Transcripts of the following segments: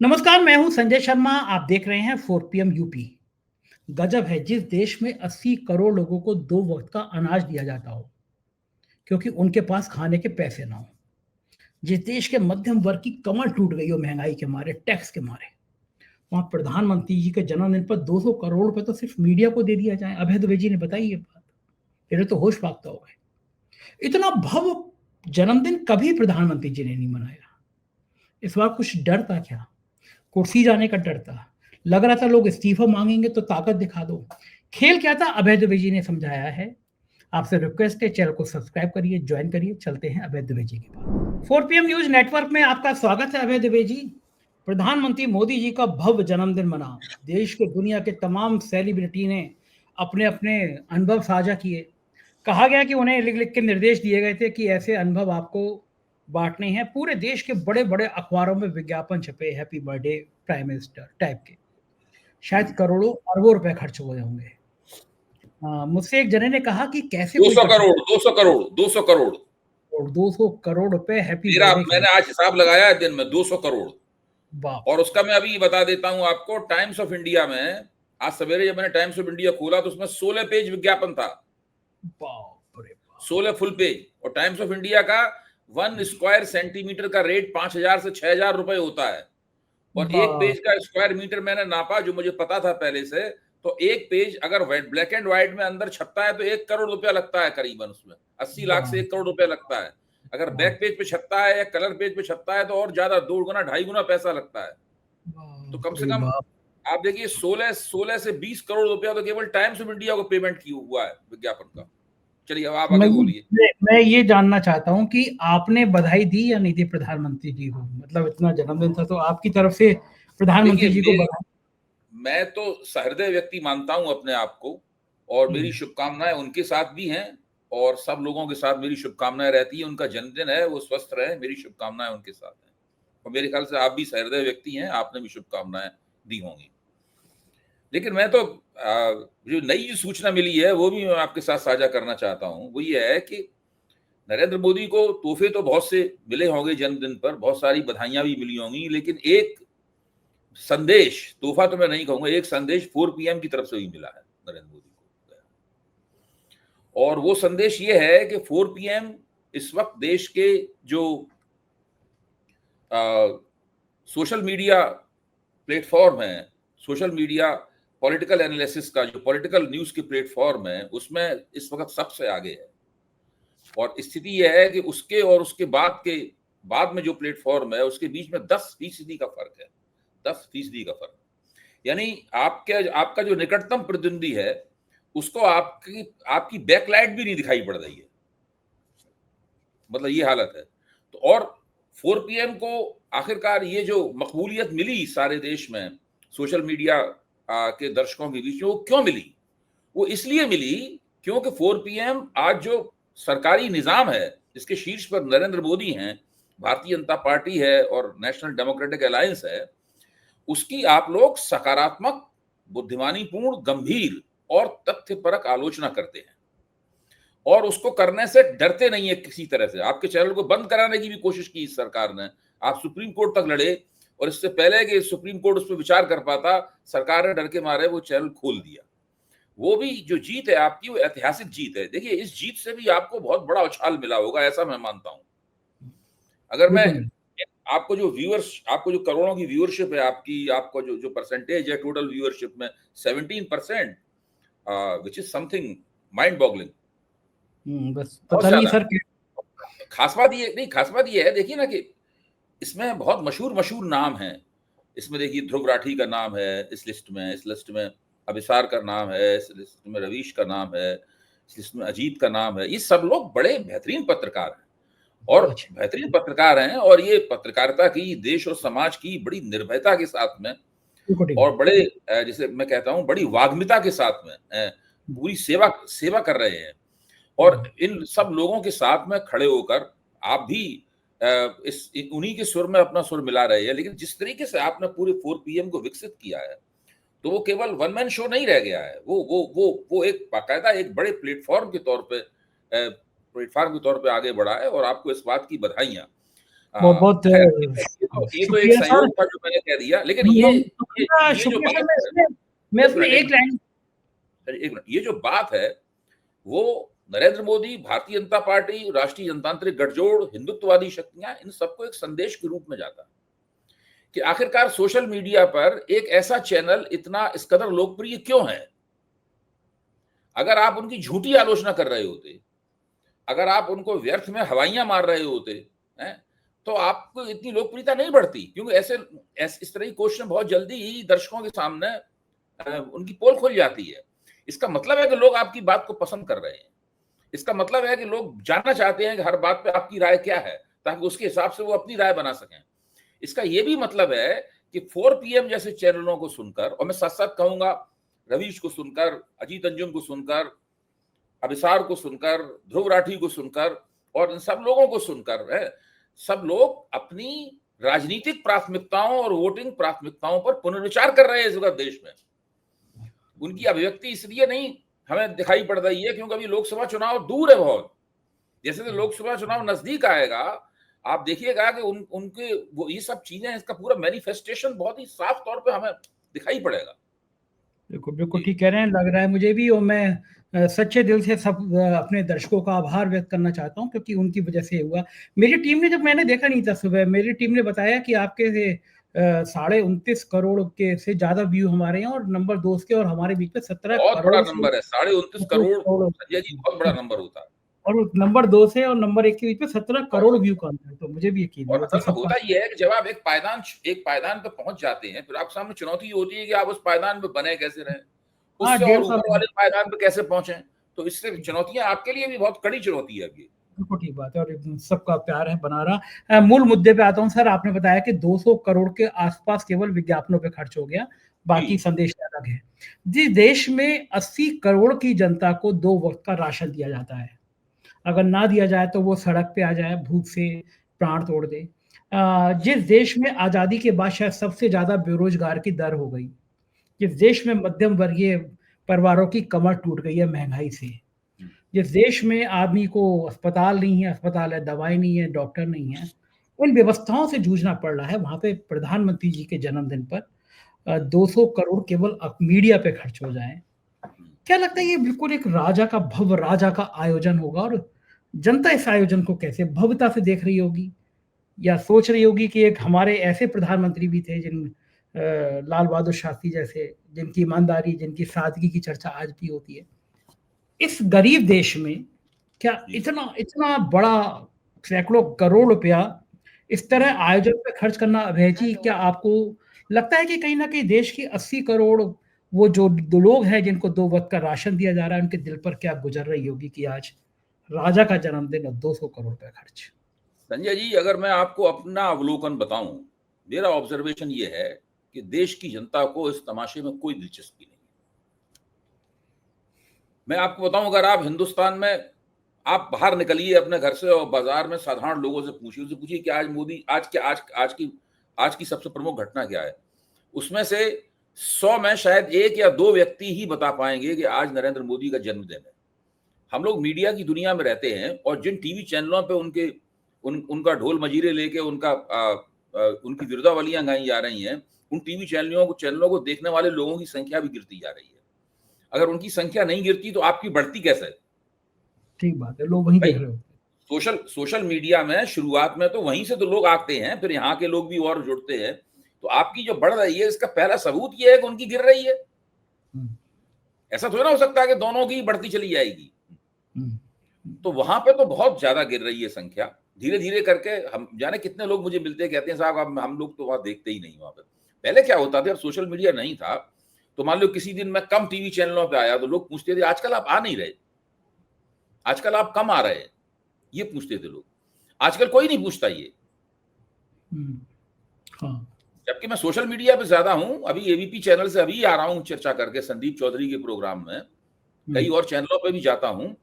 नमस्कार, मैं हूं संजय शर्मा। आप देख रहे हैं 4 PM यूपी। गजब है जिस देश में 80 करोड़ लोगों को 2 वक्त का अनाज दिया जाता हो, क्योंकि उनके पास खाने के पैसे ना हो। जिस देश के मध्यम वर्ग की कमर टूट गई हो महंगाई के मारे, टैक्स के मारे, वहां प्रधानमंत्री जी के जन्मदिन पर 200 करोड़ रुपए तो सिर्फ मीडिया को दे दिया जाए। अभय दुबे जी ने बताई ये बात। मेरे तो होश फाख्ता हो गए। इतना भव्य जन्मदिन कभी प्रधानमंत्री जी ने नहीं मनाया। इस बार कुछ डर था क्या? कुर्सी जाने का डर था। लग रहा था लोग इस्तीफा मांगेंगे तो ताकत दिखा दो। खेल क्या था, अभय दुबे जी ने समझाया है। आपसे रिक्वेस्ट है, चैनल को सब्सक्राइब करिए, ज्वाइन करिए। चलते हैं अभय दुबे जी के पास। 4 PM न्यूज नेटवर्क में आपका स्वागत है। अभय दुबे जी, प्रधानमंत्री मोदी जी का भव्य जन्मदिन मना। देश के दुनिया के तमाम सेलिब्रिटी ने अपने अपने अनुभव साझा किए। कहा गया कि उन्हें लिख लिख के निर्देश दिए गए थे कि ऐसे अनुभव आपको बांटने हैं। पूरे देश के बड़े बड़े अखबारों में विज्ञापन छपे, happy birthday prime minister type के। शायद करोड़ों अरबों रुपए खर्च हो होंगे। मुझसे एक जने ने कहा कि कैसे कोई 200 कर करोड़ सकता 200 करोड़ 200 करोड़। है। और 200 करोड़ रुपए हैप्पी मेरा बर्थडे के लिए। मैंने आज हिसाब लगाया है दिन में 200 करोड़। बाप और उसका मैं अभी बता देता हूं आपको। टाइम्स ऑफ इंडिया में आज सवेरे जब मैंने टाइम्स ऑफ इंडिया खोला तो उसमें 16 पेज विज्ञापन था। बाप रे बाप। 16 फुल पेज। और टाइम्स ऑफ इंडिया का 1 स्क्वायर सेंटीमीटर का रेट 5,000 से 6,000 रुपए होता है। और एक पेज बाप। का स्क्वायर मीटर मैंने नापा, जो मुझे पता था पहले से। तो एक पेज अगर ब्लैक एंड व्हाइट में अंदर छपता है तो 1 करोड़ रुपया लगता है करीबन। उसमें 80 लाख से 1 करोड़ रुपया लगता है। अगर बैक पेज पे छपता है या कलर पेज पे छपता है तो और ज्यादा, 2 गुना 2.5 गुना पैसा लगता है। तो कम बाप से रे कम बाप। आप देखिए 16 से 20 करोड़ रुपया तो केवल टाइम्स ऑफ इंडिया को पेमेंट की हुआ है विज्ञापन का। चलिए अब आप मैं आगे बोलिए। मैं ये जानना चाहता हूँ कि आपने बधाई दी या नहीं दी प्रधानमंत्री जी को? मतलब इतना जन्मदिन था तो आपकी तरफ से देखिए प्रधानमंत्री जी को बधाई। मैं तो सहृदय व्यक्ति मानता हूं अपने आप को। और मेरी हम्म। शुभकामनाएं उनके साथ भी हैं। और सब लोगों के साथ मेरी शुभकामनाएं रहती है। उनका जन्मदिन है, वो स्वस्थ रहे, मेरी शुभकामनाएं उनके साथ हैं। और मेरे ख्याल से आप भी सहृदय व्यक्ति हैं, आपने भी शुभकामनाएं दी होंगी। लेकिन मैं तो जो नई सूचना मिली है वो भी मैं आपके साथ साझा करना चाहता हूं। वो ये है कि नरेंद्र मोदी को तोहफे तो बहुत से मिले होंगे जन्मदिन पर, बहुत सारी बधाइयां भी मिली होंगी, लेकिन एक संदेश, तोहफा तो मैं नहीं कहूंगा, एक संदेश 4 PM की तरफ से भी मिला है नरेंद्र मोदी को। और वो संदेश ये है कि 4 PM इस वक्त देश के जो सोशल मीडिया प्लेटफॉर्म है, सोशल मीडिया पॉलिटिकल एनालिसिस का, जो पॉलिटिकल न्यूज के प्लेटफॉर्म है, उसमें इस वक्त सबसे आगे है। और स्थिति यह है कि उसके और उसके बाद में जो प्लेटफॉर्म है उसके बीच में 10% का फर्क है। 10% का फर्क। यानी आपका जो निकटतम प्रतिद्वंदी है उसको आपकी आपकी बैकलाइट भी नहीं दिखाई पड़ रही है। मतलब ये हालत है। तो और 4 PM को आखिरकार ये जो मकबूलियत मिली सारे देश में सोशल मीडिया के दर्शकों के बीच में, वो क्यों मिली? वो इसलिए मिली क्योंकि 4 PM आज जो सरकारी निजाम है जिसके शीर्ष पर नरेंद्र मोदी हैं, भारतीय जनता पार्टी है और नेशनल डेमोक्रेटिक अलायंस है, उसकी आप लोग सकारात्मक, बुद्धिमानीपूर्ण, गंभीर और तथ्यपरक आलोचना करते हैं। और उसको करने से डरते नहीं है किसी तरह से। आपके चैनल को बंद कराने की भी कोशिश की इस सरकार ने। आप सुप्रीम कोर्ट तक लड़े और इससे पहले कि सुप्रीम कोर्ट उस पर विचार कर पाता, सरकार ने डर के मारे वो चैनल खोल दिया। वो भी जो जीत है आपकी, वो ऐतिहासिक जीत है। देखिए इस जीत से भी आपको बहुत बड़ा उछाल मिला होगा, ऐसा मैं मानता हूं। अगर मैं बिल्कुल। आपको जो करोड़ों की व्यूअरशिप है आपकी, आपको जो जो परसेंटेज है टोटल व्यूअरशिप में 17%, which is something mind boggling. बस बहुत पता नहीं ज्यादा। सर। खास बात ये है, देखिए ना, कि इसमें बहुत मशहूर मशहूर नाम हैं। इसमें देखिए ध्रुव राठी का नाम है इस लिस्ट में अभिसार का नाम है, इस लिस्ट में रवीश का नाम है, इस लिस्ट में अजीत का नाम है। ये सब लोग बड़े बेहतरीन पत्रकार हैं और बहुत अच्छा। बेहतरीन पत्रकार हैं। और ये पत्रकारिता की, देश और समाज की बड़ी निर्भयता के साथ में रिकॉर्डिंग। और बड़े जिसे मैं कहता हूं बड़ी वाग्मिता के साथ में पूरी सेवा सेवा कर रहे हैं। और इन सब लोगों के साथ में खड़े होकर आप भी उन्हीं के सुर में अपना सुर मिला रहे हैं। लेकिन जिस तरीके से आपने पूरे 4 PM को विकसित किया है, तो वो केवल वन मैन शो नहीं रह गया है। वो एक बाकायदा एक बड़े प्लेटफॉर्म के तौर पे आगे बढ़ा है। और आपको इस बात की बधाइयां। बहुत बहुत खैर, ये तो एक शुक्रिया सर। सहयोग था जो मैंने कह दिया, लेकिन ये जो शुक्रिया बात सर, है, मैं एक उसमें मिनट, एक लाइन। एक मिनट, ये जो बात है वो नरेंद्र मोदी, भारतीय जनता पार्टी, राष्ट्रीय जनतांत्रिक गठजोड़, हिंदुत्ववादी शक्तियां, इन सबको एक संदेश के रूप में जाता है कि आखिरकार सोशल मीडिया पर एक ऐसा चैनल इतना इस कदर लोकप्रिय क्यों है। अगर आप उनकी झूठी आलोचना कर रहे होते, अगर आप उनको व्यर्थ में हवाइयां मार रहे होते हैं, तो आपको इतनी लोकप्रियता नहीं बढ़ती, क्योंकि इस तरह की क्वेश्चन बहुत जल्दी ही दर्शकों के सामने उनकी पोल खुल जाती है। इसका मतलब है कि लोग आपकी बात को पसंद कर रहे हैं। इसका मतलब है कि लोग जानना चाहते हैं कि हर बात पे आपकी राय क्या है, ताकि उसके हिसाब से वो अपनी राय बना सकें। इसका यह भी मतलब है कि 4 PM जैसे चैनलों को सुनकर, और मैं साथ साथ कहूंगा रवीश को सुनकर, अजीत अंजुम को सुनकर, अभिसार को सुनकर, ध्रुव राठी को सुनकर, और इन सब लोगों को सुनकर है, सब लोग अपनी राजनीतिक प्राथमिकताओं और वोटिंग प्राथमिकताओं पर पुनर्विचार कर रहे हैं इस वक्त देश में। उनकी अभिव्यक्ति इसलिए नहीं हमें दिखाई पड़ रही है क्योंकि अभी लोकसभा चुनाव दूर है बहुत। जैसे कि लोकसभा चुनाव नजदीक आएगा, आप देखिएगा कि उनके वो ये सब चीजें, इसका पूरा मैनिफेस्टेशन बहुत ही साफ तौर पे हमें दिखाई पड़ेगा। बिल्कुल बिल्कुल ठीक कह रहे हैं, लग रहा है मुझे भी। और मैं सच्चे दिल से सब अपने दर्शकों का आभार व्यक्त करना चाहता हूं, क्योंकि उनकी वजह से हुआ। मेरी टीम ने, जब मैंने देखा नहीं था सुबह, मेरी टीम ने बताया कि आपके 29.5 करोड़ के से ज्यादा व्यू हमारे हैं, और नंबर 2 के और हमारे बीच में 17 बहुत बड़ा करोड़ से नंबर है, 29.5 करोड़ संजय जी, बहुत बड़ा नंबर होता है। और नंबर 2 से और नंबर 1 के बीच में 17 करोड़ व्यू का अंतर है। तो मुझे भी यकीन और नहीं, तो असल में सबका होता ये है कि जब आप एक पायदान पे पहुंच जाते हैं, फिर आपके सामने चुनौती होती है कि आप उस पायदान पे बने कैसे रहें, हाँ, उससे और 1.5 साल ऊपर वाले पायदान पे कैसे पहुंचे। तो इससे चुनौतियां आपके लिए भी बहुत कड़ी चुनौती है अभी। बिल्कुल ठीक बात है, और सबका प्यार है बना रहा। मूल मुद्दे पे आता हूँ सर। आपने बताया कि 200 करोड़ के आसपास केवल विज्ञापनों पे खर्च हो गया, बाकी जी, संदेश अलग है। जिस देश में 80 करोड़ की जनता को 2 वक्त का राशन दिया जाता है, अगर ना दिया जाए तो वो सड़क पे आ जाए, भूख से प्राण तोड़ दे। जिस देश में आज़ादी के बाद शायद सबसे ज़्यादा बेरोजगार की दर हो गई, जिस देश में मध्यम वर्गीय परिवारों की कमर टूट गई है महंगाई से, जिस देश में आदमी को अस्पताल नहीं है, अस्पताल है, दवाई नहीं है, डॉक्टर नहीं है, उन व्यवस्थाओं से जूझना पड़ रहा है। वहाँ पे प्रधानमंत्री जी के जन्मदिन पर 200 करोड़ केवल मीडिया पे खर्च हो जाएँ। क्या लगता है ये बिल्कुल एक राजा का, भव्य राजा का आयोजन होगा, और जनता इस आयोजन को कैसे भव्यता से देख रही होगी, या सोच रही होगी कि एक हमारे ऐसे प्रधानमंत्री भी थे जिन लाल बहादुर शास्त्री जैसे, जिनकी ईमानदारी, जिनकी सादगी की चर्चा आज भी होती है। इस गरीब देश में क्या जी, इतना इतना बड़ा सैकड़ों करोड़ रुपया इस तरह आयोजन पे खर्च करना अभय जी, क्या आपको लगता है कि कहीं न कहीं देश की 80 करोड़ वो जो दो लोग हैं जिनको 2 वक़्त का राशन दिया जा रहा है, उनके दिल पर क्या गुज़र रही होगी कि आज राजा का जन्मदिन और 200 करोड़ रुपया खर्च? संजय जी, अगर मैं आपको अपना अवलोकन बताऊं, मेरा ऑब्जर्वेशन ये है कि देश की जनता को इस तमाशे में कोई दिलचस्पी नहीं। मैं आपको बताऊं, अगर आप हिंदुस्तान में, आप बाहर निकलिए अपने घर से और बाजार में साधारण लोगों से पूछिए, उनसे पूछिए कि आज मोदी, आज की सबसे प्रमुख घटना क्या है। उसमें से 100 में शायद 1 या 2 व्यक्ति ही बता पाएंगे कि आज नरेंद्र मोदी का जन्मदिन है। हम लोग मीडिया की दुनिया में रहते हैं, और जिन टीवी चैनलों पे उनका ढोल मजीरे लेके उनकी विरुद्धावलियां गाई जा रही हैं, उन टीवी चैनलों को देखने वाले लोगों की संख्या भी गिरती जा रही है। अगर उनकी संख्या नहीं गिरती तो आपकी बढ़ती कैसे? ठीक बात है, लोग वही भाई, देख रहे होते हैं। सोशल मीडिया में शुरुआत में तो वहीं से तो लोग आते हैं, फिर यहाँ के लोग भी और जुड़ते हैं। तो आपकी जो बढ़ रही है, इसका पहला सबूत यह है कि उनकी गिर रही है। हुँ, ऐसा थोड़ा ना हो सकता है कि दोनों की बढ़ती चली जाएगी। हुँ, तो वहां पे तो बहुत ज्यादा गिर रही है संख्या, धीरे धीरे करके। हम जाने कितने लोग मुझे मिलते हैं, कहते हैं साहब हम लोग तो वहां देखते ही नहीं। वहां पे पहले क्या होता था, जब सोशल मीडिया नहीं था, तो मान लो किसी दिन मैं कम टीवी चैनलों पे आया तो लोग पूछते थे आजकल आप आ नहीं रहे, आजकल आप कम आ रहे हैं, ये पूछते थे लोग। आजकल कोई नहीं पूछता ये। हुँ, हाँ, जबकि मैं सोशल मीडिया पे ज्यादा हूं, अभी एबीपी चैनल से अभी आ रहा हूं चर्चा करके संदीप चौधरी के प्रोग्राम में, हुँ, कई और चैनलों पे भी जाता हूं।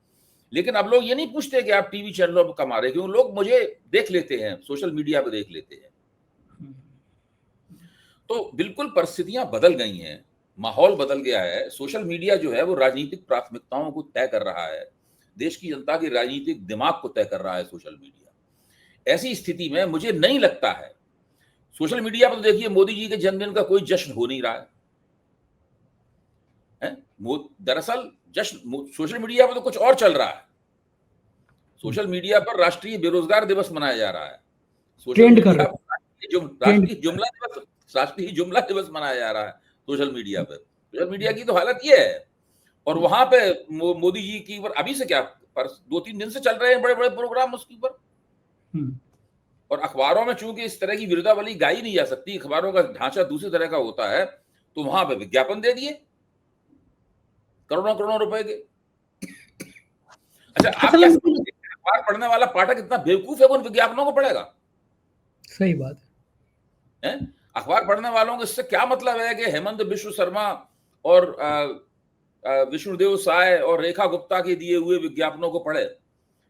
लेकिन अब लोग ये नहीं पूछते कि आप टीवी चैनलों पर कमा रहे, क्योंकि लोग मुझे देख लेते हैं, सोशल मीडिया पे देख लेते हैं। हुँ, तो बिल्कुल परिस्थितियां बदल गई हैं, माहौल बदल गया है। सोशल मीडिया जो है वो राजनीतिक प्राथमिकताओं को तय कर रहा है, देश की जनता के राजनीतिक दिमाग को तय कर रहा है सोशल मीडिया। ऐसी स्थिति में मुझे नहीं लगता है सोशल मीडिया पर तो देखिए मोदी जी के जन्मदिन का कोई जश्न हो नहीं रहा है? दरअसल जश्न सोशल मीडिया पर तो कुछ और चल रहा है। सोशल मीडिया पर राष्ट्रीय बेरोजगार दिवस मनाया जा रहा है। सोशल ट्रेंड कर मीडिया रहे पर ट्रेंड राष्ट्रीय जुमला दिवस मनाया जा रहा है सोशल मीडिया पर। सोशल मीडिया की तो हालत ये है। और वहां पे मोदी जी की अभी से क्या पर 2-3 दिन से चल रहे हैं बड़े बड़े प्रोग्राम उसके ऊपर। और अखबारों में चूंकि इस तरह की विरुद्धावली गाई नहीं जा सकती, अखबारों का ढांचा दूसरी तरह का होता है, तो वहां पे विज्ञापन दे दिए करोड़ों करोड़ों रुपए के। अच्छा, आप क्या समझते हैं अखबार पढ़ने वाला पाठक इतना बेवकूफ है कि उन विज्ञापनों को पढ़ेगा? सही बात है। अखबार पढ़ने वालों को इससे क्या मतलब है कि हेमंत बिश्व शर्मा और विष्णुदेव साय और रेखा गुप्ता के दिए हुए विज्ञापनों को पढ़े?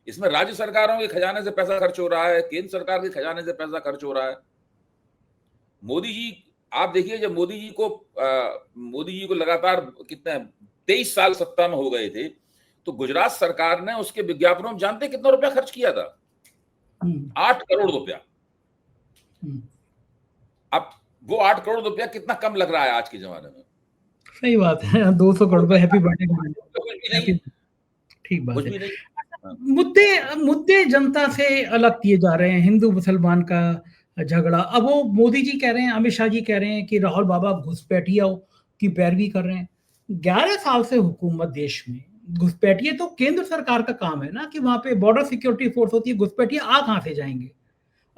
इसमें राज्य सरकारों के खजाने से पैसा खर्च हो रहा है, केंद्र सरकार के खजाने से पैसा खर्च हो रहा है। मोदी जी, आप देखिए, जब मोदी जी को लगातार कितने 23 साल सत्ता में हो गए थे, तो गुजरात सरकार ने उसके विज्ञापनों में जानते कितना रुपया खर्च किया था? 8 करोड़ रुपया। अब वो 8 करोड़ रुपया कितना कम लग रहा है आज के जमाने में? सही बात है। 200 करोड़ रुपए हैप्पी बर्थडे, ठीक बात है। मुद्दे जनता से अलग किए जा रहे हैं। हिंदू मुसलमान का झगड़ा, अब वो मोदी जी कह रहे हैं, अमित शाह जी कह रहे हैं कि राहुल बाबा घुसपैठियों की पैरवी कर रहे हैं। 11 साल से हुकूमत देश में, घुसपैठिए तो केंद्र सरकार का काम है ना, कि वहां पे बॉर्डर सिक्योरिटी फोर्स होती है, घुसपैठिए आ कहां से जाएंगे?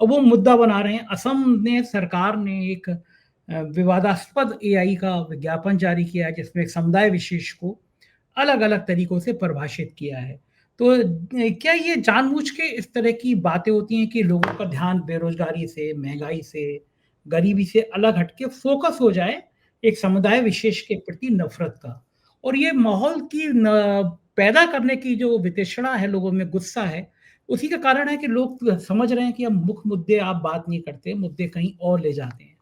अब वो मुद्दा बना रहे हैं। असम ने सरकार ने एक विवादास्पद एआई का विज्ञापन जारी किया है, जिसमें एक समुदाय विशेष को अलग अलग तरीकों से परिभाषित किया है। तो क्या ये जानबूझ के इस तरह की बातें होती हैं कि लोगों का ध्यान बेरोजगारी से, महंगाई से, गरीबी से अलग हटके फोकस हो जाए एक समुदाय विशेष के प्रति नफरत का? और ये माहौल की पैदा करने की जो वितृष्णा है, लोगों में गुस्सा है, उसी का कारण है कि लोग समझ रहे हैं कि अब मुख्य मुद्दे आप बात नहीं करते, मुद्दे कहीं और ले जाते हैं।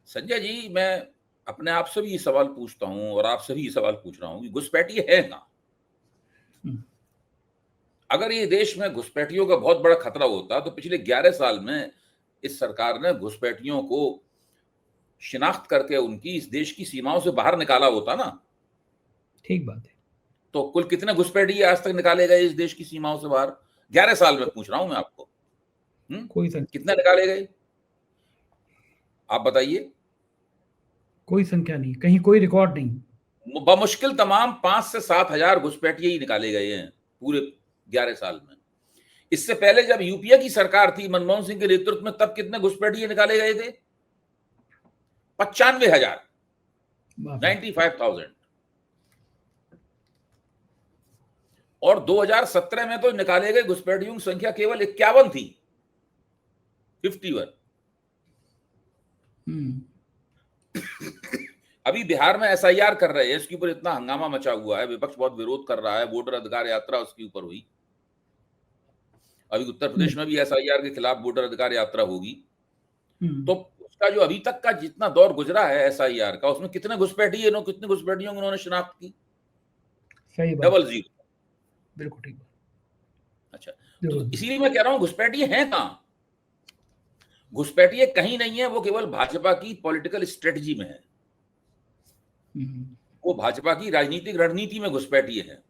संजय जी, मैं अपने आप से भी ये सवाल पूछता हूं और आपसे भी ये सवाल पूछ रहा हूं कि घुसपैठिए है कहां? अगर ये देश में घुसपैठियों का बहुत बड़ा खतरा होता तो पिछले 11 साल में इस सरकार ने घुसपैठियों को शिनाख्त करके उनकी इस देश की सीमाओं से बाहर निकाला होता ना। ठीक बात है। तो कुल कितने घुसपैठिए आज तक निकाले गए इस देश की सीमाओं से बाहर? 11 साल में पूछ रहा हूं मैं आपको। कितने निकाले गए आप बताइए? कोई संख्या नहीं, कहीं कोई रिकॉर्ड नहीं। बमुश्किल तमाम 5 से 7 हजार घुसपैठिए ही निकाले गए हैं पूरे 11 साल में। इससे पहले जब यूपीए की सरकार थी मनमोहन सिंह के नेतृत्व में, तब कितने घुसपैठिए निकाले गए थे? 95,000, 95,000। और 2017 में तो निकाले गए घुसपैठियों की संख्या केवल 51 थी, 51। अभी बिहार में एसआईआर कर रहे हैं, इसके ऊपर इतना हंगामा मचा हुआ है, विपक्ष बहुत विरोध कर रहा है, वोटर अधिकार यात्रा उसके ऊपर हुई। अभी उत्तर प्रदेश में भी एसआईआर के खिलाफ वोटर अधिकार यात्रा होगी। तो उसका जो अभी तक का जितना दौर गुजरा है एसआईआर का, उसमें कितने घुसपैठिए, कितने घुसपैठियों को उन्होंने शिनाख्त की? सही बात, 00। बिल्कुल ठीक। अच्छा, तो इसीलिए मैं कह रहा हूं घुसपैठिए हैं कहां? घुसपैठिए कहीं नहीं है, वो केवल भाजपा की पॉलिटिकल स्ट्रेटजी में है। वो भाजपा की राजनीतिक रणनीति में घुसपैठिए है।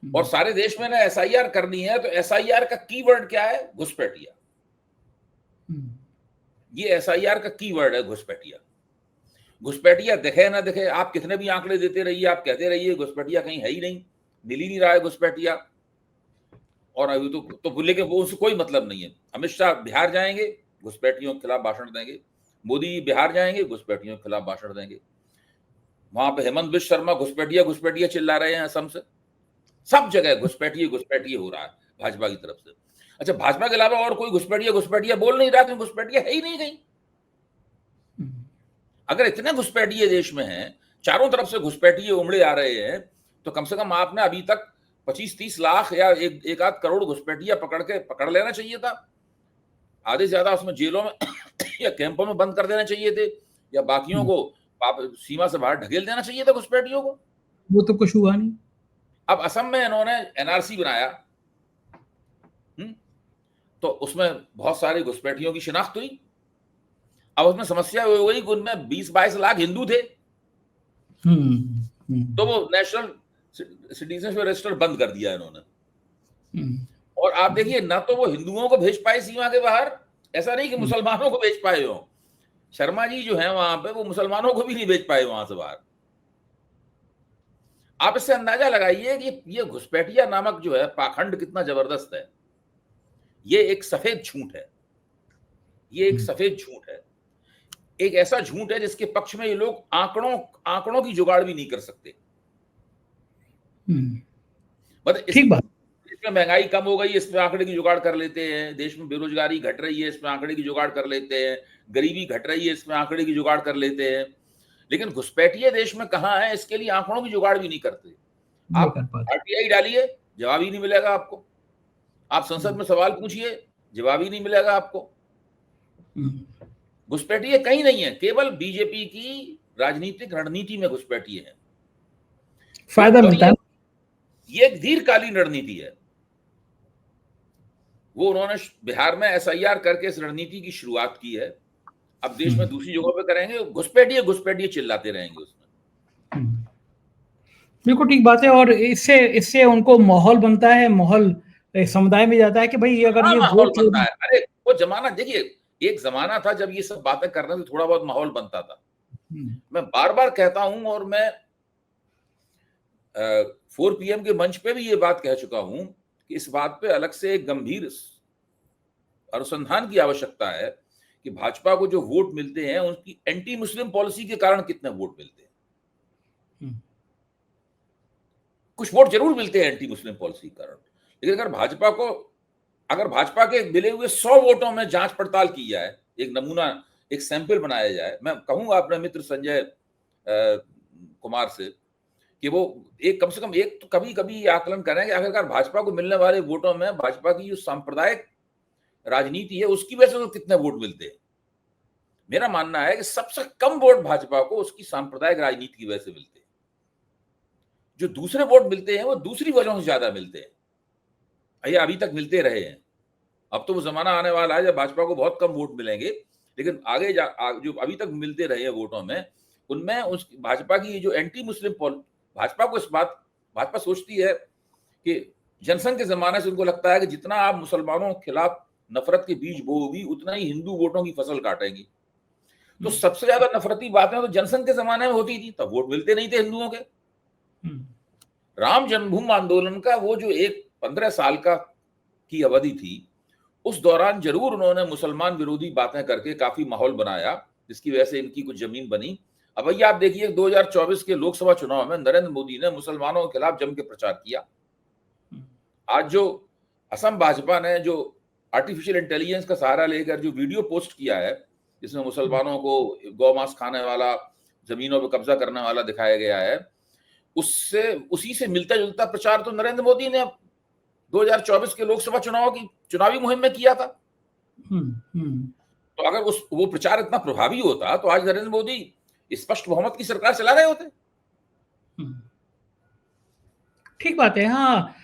और सारे देश में ना एसआईआर करनी है, तो एसआईआर का कीवर्ड क्या है? घुसपैठिया। ये एसआईआर का कीवर्ड है, घुसपैठिया। घुसपैठिया दिखे ना दिखे, आप कितने भी आंकड़े देते रहिए, आप कहते रहिए घुसपैठिया कहीं है ही नहीं, मिल ही नहीं रहा है घुसपैठिया। और अभी तो बोले कि वो उससे कोई मतलब नहीं है। अमित शाह बिहार जाएंगे, घुसपैठियों के खिलाफ भाषण देंगे। मोदी बिहार जाएंगे, घुसपैठियों के खिलाफ भाषण देंगे। वहां पे हेमंत बिश्व शर्मा घुसपैठिया घुसपैठिया चिल्ला रहे हैं असम से। सब जगह घुसपैठिए घुसपैठिए हो रहा है भाजपा की तरफ से। अच्छा, भाजपा के अलावा और कोई घुसपैठिया घुसपैठिया बोल नहीं रहा, क्योंकि घुसपैठिया है ही नहीं कहीं। अगर इतने घुसपैठिए देश में हैं, चारों तरफ से घुसपैठिए उमड़े आ रहे हैं, तो कम से कम आपने अभी तक 25-30 लाख या एक आध करोड़ घुसपैठिया पकड़ लेना चाहिए था। आधे से ज्यादा उसमें जेलों में या कैंपों में बंद कर देना चाहिए थे, या बाकियों को सीमा से बाहर ढकेल देना चाहिए था घुसपैठियों को। वो तो कुछ हुआ नहीं। अब असम में इन्होंने एनआरसी बनाया, तो उसमें बहुत सारे घुसपैठियों की शिनाख्त हुई, अब उसमें समस्या वही कि उनमें 20-22 लाख हिंदू थे, तो वो नेशनल सिटीजनशिप रजिस्टर बंद कर दिया इन्होंने। और आप देखिए, ना तो वो हिंदुओं को भेज पाए सीमा के बाहर, ऐसा नहीं कि मुसलमानों को भेज पाए हो। शर्मा जी जो है वहां पे, वो मुसलमानों को भी नहीं भेज पाए वहां से बाहर। आप इससे अंदाजा लगाइए कि ये घुसपैठिया नामक जो है पाखंड कितना जबरदस्त है। ये एक सफेद झूठ है, ये एक सफेद झूठ है, एक ऐसा झूठ है जिसके पक्ष में ये लोग आंकड़ों की जुगाड़ भी नहीं कर सकते। मतलब ठीक बात। देश में महंगाई कम हो गई, इसमें आंकड़े की जुगाड़ कर लेते हैं। देश में बेरोजगारी घट रही है, इसमें आंकड़े की जुगाड़ कर लेते हैं। गरीबी घट रही है, इसमें आंकड़े की जुगाड़ कर लेते हैं। लेकिन घुसपैठिए देश में कहाँ है, इसके लिए आंकड़ों की जुगाड़ भी नहीं करते। नहीं आप कर पाते। आरटीआई डालिए, जवाब ही नहीं मिलेगा आपको। आप संसद में सवाल पूछिए, जवाब ही नहीं मिलेगा आपको। घुसपैठिए कहीं नहीं है, केवल बीजेपी की राजनीतिक रणनीति में घुसपैठिए है। फायदा मिलता है। ये एक दीर्घकालीन रणनीति है। वो उन्होंने बिहार में एसआईआर करके इस रणनीति की शुरुआत की है। अब देश में दूसरी जगहों पे करेंगे, घुसपैठिए चिल्लाते रहेंगे उसमें। बिल्कुल ठीक बात है। और इससे इससे उनको माहौल बनता है, माहौल समुदाय में जाता है कि भाई अगर ये माहौल वोट बनता चोरी। है। अरे वो जमाना देखिए, एक जमाना था जब ये सब बातें करने से थोड़ा बहुत माहौल बनता था। मैं बार बार कहता हूं, और मैं 4 PM के मंच पे भी ये बात कह चुका हूं कि इस बात पे अलग से एक गंभीर अनुसंधान की आवश्यकता है कि भाजपा को जो वोट मिलते हैं, उनकी एंटी मुस्लिम पॉलिसी के कारण कितने वोट मिलते हैं। कुछ वोट जरूर मिलते हैं एंटी मुस्लिम पॉलिसी के कारण, लेकिन अगर भाजपा के मिले हुए 100 वोटों में जांच पड़ताल की जाए, एक नमूना, एक सैंपल बनाया जाए, मैं कहूंगा अपने मित्र संजय कुमार से कि वो एक कम से कम एक तो कभी कभी आकलन करें कि आखिरकार भाजपा को मिलने वाले वोटों में भाजपा की जो सांप्रदायिक राजनीति है उसकी वजह से तो कितने वोट मिलते हैं। मेरा मानना है कि सबसे कम वोट भाजपा को उसकी सांप्रदायिक राजनीति की वजह से मिलते हैं। जो दूसरे वोट मिलते हैं वो दूसरी वजहों से ज्यादा मिलते हैं, ये अभी तक मिलते रहे हैं। अब तो वो जमाना आने वाला है जब भाजपा को बहुत कम वोट मिलेंगे, लेकिन आगे जो अभी तक मिलते रहे हैं वोटों में, उनमें उस भाजपा की जो एंटी मुस्लिम भाजपा सोचती है कि जनसंघ के जमाने से उनको लगता है कि जितना आप मुसलमानों के खिलाफ नफरत के बीज बोओगी, उतना ही हिंदू वोटों की फसल काटेंगी। तो सबसे ज्यादा नफरती बातें तो जनसंघ के जमाने में होती थी, तब वोट मिलते नहीं थे हिंदुओं के। राम जन्मभूमि आंदोलन का वो जो एक 15 साल की अवधि थी, उस दौरान जरूर उन्होंने मुसलमान विरोधी बातें करके काफी माहौल बनाया, जिसकी वजह से इनकी कुछ जमीन बनी। अब भैया आप देखिए 2024 के लोकसभा चुनाव में नरेंद्र मोदी ने मुसलमानों के खिलाफ जम के प्रचार किया। आज जो असम भाजपा ने जो आर्टिफिशियल इंटेलिजेंस का सहारा लेकर जो वीडियो पोस्ट किया है, जिसमें मुसलमानों को गौमांस खाने वाला, जमीनों पर कब्जा करने वाला दिखाया गया है, उसी से मिलता जुलता प्रचार तो नरेंद्र मोदी ने 2024 के लोकसभा चुनावी मुहिम में किया था। तो अगर वो प्रचार इतना प्रभावी होता तो आज नरेंद्र मोदी स्पष्ट बहुमत की सरकार चला रहे होते। ठीक बात है। हाँ,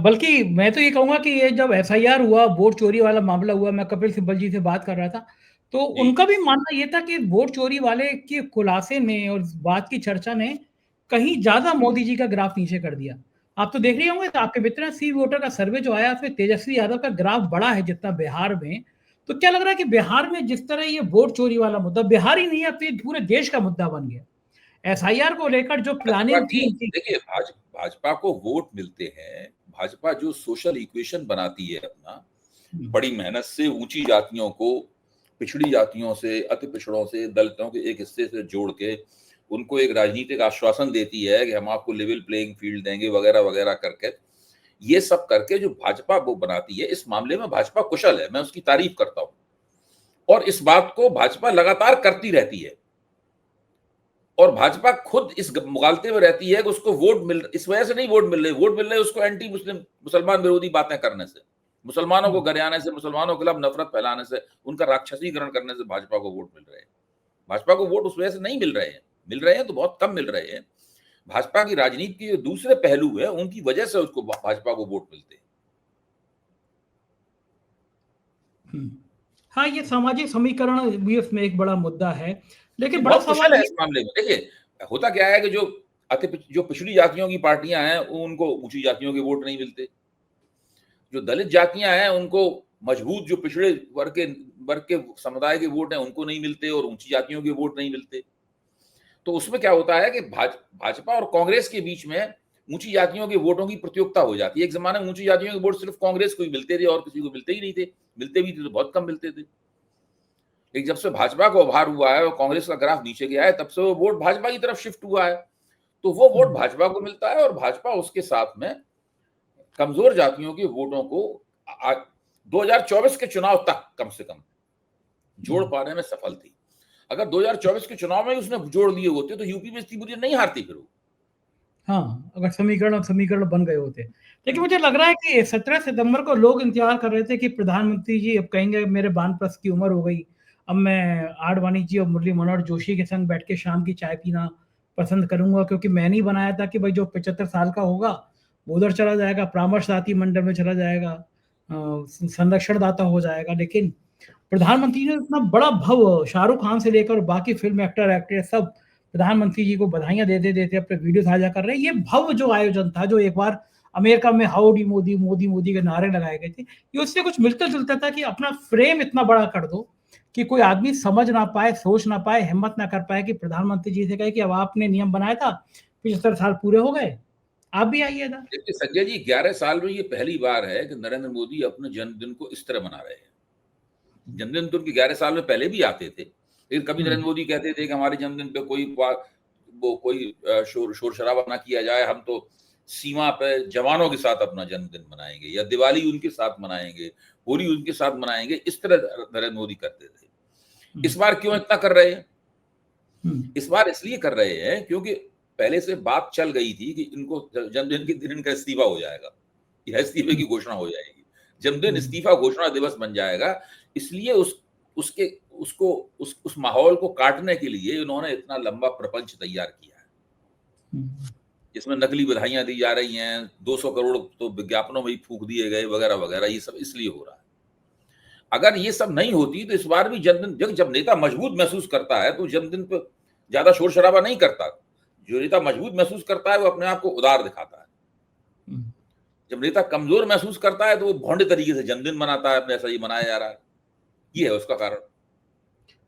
बल्कि मैं तो ये कहूंगा कि ये जब एफआईआर हुआ, वोट चोरी वाला मामला हुआ, मैं कपिल सिब्बल जी से बात कर रहा था, तो उनका भी मानना ये था कि वोट चोरी वाले के खुलासे ने और बात की चर्चा ने कहीं ज्यादा मोदी जी का ग्राफ नीचे कर दिया। आप तो देख रहे होंगे, तो आपके मित्र सी वोटर का सर्वे जो आया, उसमें तेजस्वी यादव का ग्राफ बड़ा है जितना बिहार में। तो क्या लग रहा है कि बिहार में जिस तरह ये वोट चोरी वाला मुद्दा बिहार ही नहीं है, अब तो ये पूरे देश का मुद्दा बन गया। एसआईआर को लेकर जो प्लानिंग थी, देखिए भाजपा को वोट मिलते हैं, भाजपा जो सोशल इक्वेशन बनाती है अपना, बड़ी मेहनत से ऊंची जातियों को पिछड़ी जातियों से, अति पिछड़ों से, दलितों के एक हिस्से से जोड़ के उनको एक राजनीतिक आश्वासन देती है कि हम आपको लेवल प्लेइंग फील्ड देंगे वगैरह वगैरह करके, ये सब करके जो भाजपा वो बनाती है, इस मामले में भाजपा कुशल है, मैं उसकी तारीफ करता हूं। और इस बात को भाजपा लगातार करती रहती है, और भाजपा खुद इस मुगालते में रहती है कि उसको इस वजह से नहीं वोट मिल रहे उसको एंटी मुसलमान विरोधी बातें करने से, मुसलमानों को गरियाने से, मुसलमानों के खिलाफ नफरत फैलाने से, उनका राक्षसीकरण करने से भाजपा को वोट मिल रहे हैं। भाजपा को वोट उस वजह से नहीं मिल रहे हैं तो बहुत कम मिल रहे हैं। भाजपा की राजनीति के जो दूसरे पहलू है, उनकी वजह से उसको भाजपा को वोट मिलते हैं। हाँ, ये सामाजिक समीकरण भी इसमें एक बड़ा मुद्दा है, लेकिन बड़ा बहुत कुशल सवाल है ये इस मामले में। देखिए, होता क्या है कि जो पिछड़ी जातियों की पार्टियां हैं, उनको ऊंची जातियों के वोट नहीं मिलते। जो दलित जातियां हैं, उनको मजबूत जो पिछड़े वर्ग के समुदाय के वोट हैं, उनको नहीं मिलते, और ऊंची जातियों के वोट नहीं मिलते। तो उसमें क्या होता है कि भाजपा और कांग्रेस के बीच में ऊंची जातियों के वोटों की प्रतियोगिता हो जाती है। एक जमाने में ऊंची जातियों के वोट सिर्फ कांग्रेस को ही मिलते थे और किसी को मिलते ही नहीं थे। मिलते भी थे तो बहुत कम मिलते थे। लेकिन जब से भाजपा को उभार हुआ है और कांग्रेस का ग्राफ नीचे गया है, तब से वो वोट भाजपा की तरफ शिफ्ट हुआ है। तो वो वोट भाजपा को मिलता है, और भाजपा उसके साथ में कमजोर जातियों के वोटों को 2024 के चुनाव तक कम से कम जोड़ पाने में सफल थी। अगर 2024 के चुनाव में उसने जोड़ लिए होते तो यूपी में इतनी बुरी नहीं हारती फिर वो। हाँ, अगर समीकरण बन गए होते। लेकिन मुझे लग रहा है कि 17 सितंबर को लोग इंतज़ार कर रहे थे कि प्रधानमंत्री जी अब कहेंगे मेरे वानप्रस्थ की उम्र हो गई, अब मैं आडवाणी जी और मुरली मनोहर जोशी के संग बैठ के शाम की चाय पीना पसंद करूँगा, क्योंकि मैंने ही बनाया था कि भाई जो 75 साल का होगा, वो उधर चला जाएगा, परामर्शदाता मंडल में चला जाएगा, संरक्षणदाता हो जाएगा। लेकिन प्रधानमंत्री ने इतना बड़ा भव्य, शाहरुख खान से लेकर बाकी फ़िल्म एक्टर, एक्ट्रेस सब प्रधानमंत्री जी को बधाइयाँ देते-देते अपने वीडियो साझा कर रहे हैं। ये भव्य जो आयोजन था, जो एक बार अमेरिका में हाउडी मोदी, मोदी, मोदी के नारे लगाए गए थे, ये उससे कुछ मिलता-जुलता था कि अपना फ्रेम इतना बड़ा कर दो कि कोई आदमी समझ ना पाए, सोच ना पाए, हिम्मत ना कर पाए कि प्रधानमंत्री जी से कहे कि अब आपने नियम बनाया था, 75 साल पूरे हो गए, आप भी आइए इधर। देखिए संजय जी, 11 साल में ये पहली बार है कि नरेंद्र मोदी अपने जन्मदिन को इस तरह मना रहे हैं। जन्मदिन तो उनके 11 साल में पहले भी आते थे, लेकिन कभी नरेंद्र मोदी कहते थे कि हमारे जन्मदिन पे कोई शोर शराबा ना किया जाए, हम तो सीमा पे जवानों के साथ अपना जन्मदिन मनाएंगे, या दिवाली उनके साथ मनाएंगे, होली उनके साथ मनाएंगे। इस तरह नरेंद्र मोदी करते थे। इस बार क्यों इतना कर रहे हैं? इस बार इसलिए कर रहे हैं क्योंकि पहले से बात चल गई थी कि इनको जन्मदिन के दिन इनका इस्तीफा हो जाएगा, या इस्तीफे की घोषणा हो जाएगी। जन्मदिन इस्तीफा घोषणा दिवस बन जाएगा। इसलिए उस माहौल को काटने के लिए उन्होंने इतना लंबा प्रपंच तैयार किया है, जिसमें नकली बधाइयां दी जा रही हैं, 200 करोड़ तो विज्ञापनों में ही फूंक दिए गए, वगैरह वगैरह। ये सब इसलिए हो रहा है। अगर ये सब नहीं होती तो इस बार भी जन्मदिन, जब नेता मजबूत महसूस करता है तो जन्मदिन पर ज्यादा शोर शराबा नहीं करता। जो नेता मजबूत महसूस करता है वो अपने आप को उदार दिखाता है। जब नेता कमजोर महसूस करता है तो वो भोंडे तरीके से जन्मदिन मनाता है, अपने ऐसा ही मनाया जा रहा है। ये है उसका कारण।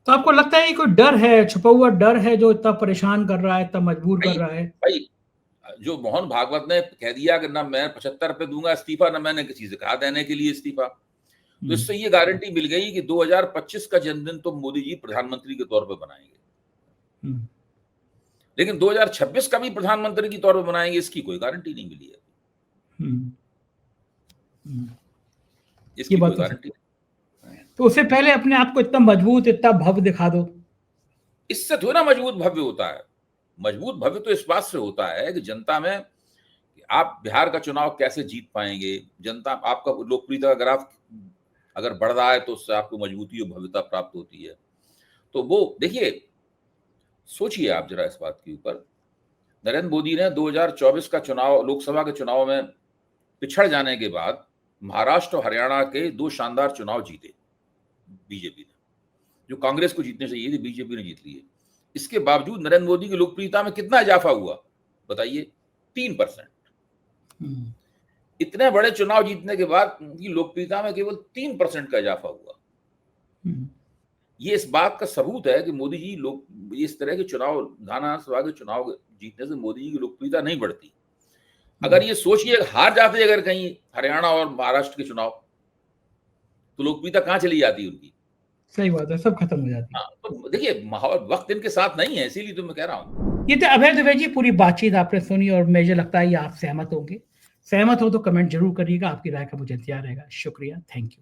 तो आपको लगता है ये कोई डर है, छुपा हुआ डर है जो इतना परेशान कर रहा है, इतना मजबूर कर रहा है? भाई, जो मोहन भागवत ने कह दिया कि ना मैं 75 पे दूंगा इस्तीफा, ना मैंने किसी से कहा देने के लिए इस्तीफा, तो इससे ये गारंटी मिल गई कि 2025 का जन्मदिन तो मोदी जी प्रधानमंत्री के तौर पर बनाएंगे, लेकिन 2026 का भी प्रधानमंत्री के तौर पर बनाएंगे, इसकी कोई गारंटी नहीं मिली है। इसकी कोई गारंटी नहीं। तो उससे पहले अपने आप को इतना मजबूत, इतना भव्य दिखा दो। इससे थोड़ा मजबूत भव्य होता है। मजबूत भव्य तो इस बात से होता है कि जनता में आप बिहार का चुनाव कैसे जीत पाएंगे। जनता, आपका लोकप्रियता का ग्राफ अगर बढ़ रहा है तो उससे आपको मजबूती और भव्यता प्राप्त होती है। तो वो देखिए, सोचिए आप जरा इस बात के ऊपर। नरेंद्र मोदी ने 2024 का चुनाव, लोकसभा के चुनाव में पिछड़ जाने के बाद महाराष्ट्र और हरियाणा के 2 शानदार चुनाव जीते बीजेपी ने। जो कांग्रेस को जीतने चाहिए थी, बीजेपी ने जीत लिए। इसके बावजूद नरेंद्र मोदी की लोकप्रियता में कितना इजाफा हुआ बताइए? 3%। इतने बड़े चुनाव जीतने के बाद उनकी लोकप्रियता में केवल 3% का इजाफा हुआ। ये इस बात का सबूत है कि मोदी जी इस तरह के चुनाव, विधानसभा के चुनाव जीतने से मोदी जी की लोकप्रियता नहीं बढ़ती। अगर ये सोचिए, हार जाते अगर कहीं हरियाणा और महाराष्ट्र के चुनाव, तो लोकप्रियता कहां चली जाती उनकी? सही बात है, सब खत्म हो जाती है। तो देखिए, माहौल, वक्त इनके साथ नहीं है, इसीलिए तो मैं कह रहा हूं। ये तो अभय दुबे जी, पूरी बातचीत आपने सुनी और मुझे लगता है ये आप सहमत होंगे। सहमत हो तो कमेंट जरूर करिएगा, आपकी राय का मुझे इंतजार रहेगा। शुक्रिया, थैंक यू।